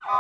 से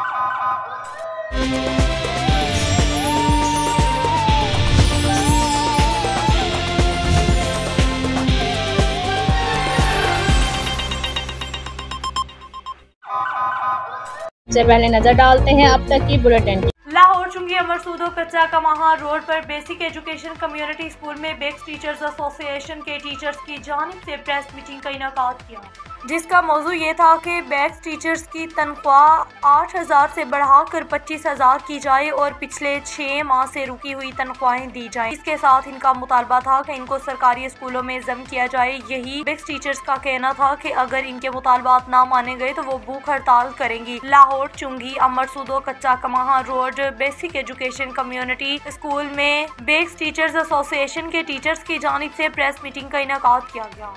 पहले नजर डालते हैं अब तक की बुलेटिन। लाहौर चुंगी अमरसूदो कच्चा कमाहा रोड पर बेसिक एजुकेशन कम्युनिटी स्कूल में बेक्स टीचर्स एसोसिएशन के टीचर्स की जानिब से प्रेस मीटिंग का इनेकाद किया, जिसका मौजू ये था कि बेक्स टीचर्स की तनख्वाह 8,000 से बढ़ाकर 25,000 की जाए और पिछले 6 माह से रुकी हुई तनख्वाहें दी जाएं। इसके साथ इनका मुतालबा था कि इनको सरकारी स्कूलों में जम किया जाए। यही बेक्स टीचर्स का कहना था कि अगर इनके मुतालबात ना माने गए तो वो भूख हड़ताल करेंगी। लाहौर चुंगी अमरसूदो कच्चा कमाहा road basic education community school में बेक्स टीचर्स एसोसिएशन के टीचर्स की जानिब से प्रेस मीटिंग का इनेकाद किया गया।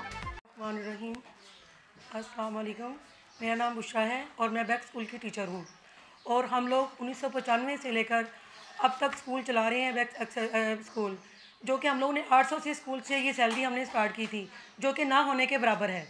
अस्सलाम वालेकुम, मेरा नाम बुशरा है और मैं बेक्स स्कूल की टीचर हूँ। और हम लोग 1995 से लेकर अब तक स्कूल चला रहे हैं बेक्स स्कूल, जो कि हम लोगों ने 800 से स्कूल से ये सैलरी हमने स्टार्ट की थी, जो कि ना होने के बराबर है।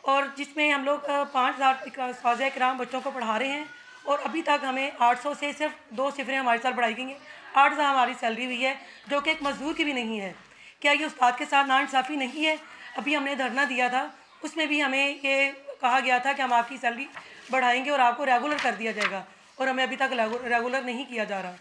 और जिसमें हम लोग 5,000 उस्ताद इकराम बच्चों को पढ़ा रहे हैं और अभी तक हमें 800 से सिर्फ 2 सिफरें हमारे साथ बढ़ाई गई हैं। 8,000 हमारी सैलरी हुई है, जो कि एक मजदूर की भी नहीं है। क्या ये उस्ताद के साथ नाइंसाफ़ी नहीं है? अभी हमने धरना दिया था, उसमें भी हमें ये कहा गया था कि हम आपकी सैलरी बढ़ाएंगे और आपको रेगुलर कर दिया जाएगा, और हमें अभी तक रेगुलर नहीं किया जा रहा।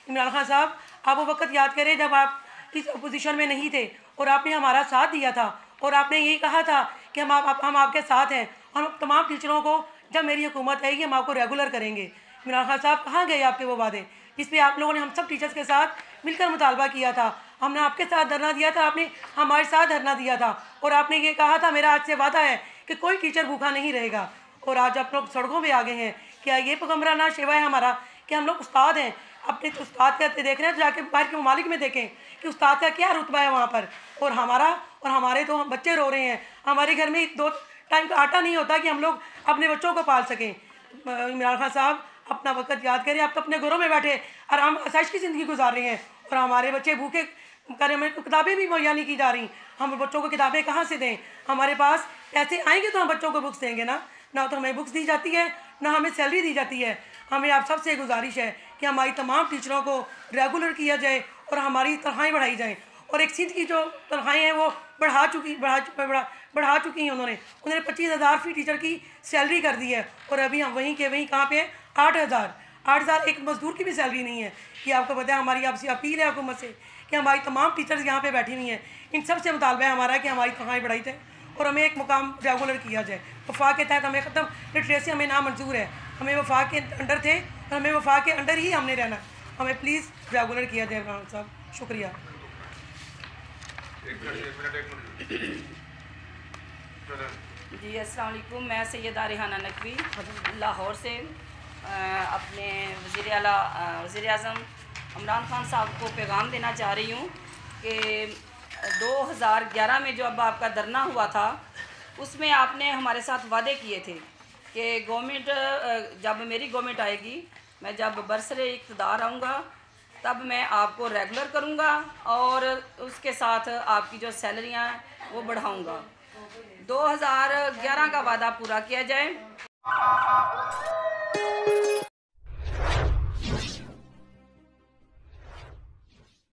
इमरान खान साहब, आप वो वक्त याद करें जब आप इस अपोजिशन में नहीं थे और आपने हमारा साथ दिया था और आपने यही कहा था कि हम आपके साथ हैं और तमाम टीचरों को जब मेरी हुकूमत आएगी हम आपको रेगुलर करेंगे। इमरान खान साहब, कहाँ गए आपके वो वादे जिस पे आप लोगों ने हम सब टीचर्स के साथ मिलकर मुतालबा किया था? हमने आपके साथ धरना दिया था, आपने हमारे साथ धरना दिया था और आपने ये कहा था मेरा आज से वादा है कि कोई टीचर भूखा नहीं रहेगा। और आज आप लोग सड़कों पे आ गए हैं। क्या ये पैगम्बराना शेवा है हमारा कि हम लोग उस्ताद हैं? अपने तो उस्ताद का देख रहे हैं तो जाके बाहर के ममालिक में देखें कि उस्ताद का क्या रुतबा है वहाँ पर, और हमारे तो हम बच्चे रो रहे हैं। हमारे घर में 2 टाइम का आटा नहीं होता कि हम लोग अपने बच्चों को पाल सकें। इमरान खान साहब, अपना वक्त याद करें। आप तो अपने घरों में बैठे और हम आसाइश की ज़िंदगी गुजार रहे हैं और हमारे बच्चे भूखे करें, हमें किताबें भी मुहैया नहीं की जा रही। हम बच्चों को किताबें कहाँ से दें? हमारे पास पैसे आएंगे तो हम बच्चों को बुक्स देंगे ना तो हमें बुक्स दी जाती है, ना हमें सैलरी दी जाती है। हमें आप सबसे गुजारिश है कि हमारी तमाम टीचरों को रेगुलर किया जाए और हमारी तनख्वाहें बढ़ाई जाएँ। और एक सिंध की जो तनख्वाहें हैं वो बढ़ा चुकी हैं उन्होंने 25,000 फी टीचर की सैलरी कर दी है और अभी हम वहीं कहाँ पे हैं? 8,000 एक मजदूर की भी सैलरी नहीं है। कि आपको पता है, हमारी आपसे अपील है हुकूमत से कि हमारी तमाम टीचर्स यहाँ पे बैठी हुई हैं, इन सब से मुतालबा है हमारा कि हमारी तनख्वाहें बढ़ाई जाए और हमें एक मुकाम रेगुलर किया जाए। वफा के तहत हमें ख़त्म लिटरेसी हमें ना मंजूर है। हमें वफा के अंडर थे और हमें वफा के अंडर ही हमने रहना। हमें प्लीज़ रेगुलर किया जाए। इमरान साहब, शुक्रिया। जी अस्सलाम वालेकुम, मैं सैयदा रेहाना नकवी लाहौर से अपने वज़ीर आज़म इमरान खान साहब को पैगाम देना चाह रही हूँ कि 2011 में जो अब आपका धरना हुआ था उसमें आपने हमारे साथ वादे किए थे कि गवर्नमेंट जब मेरी गवर्नमेंट आएगी, मैं जब बरसरे इक़्तिदार आऊँगा तब मैं आपको रेगुलर करूँगा और उसके साथ आपकी जो सैलरियाँ हैं वो बढ़ाऊँगा। 2011 का वादा पूरा किया जाए।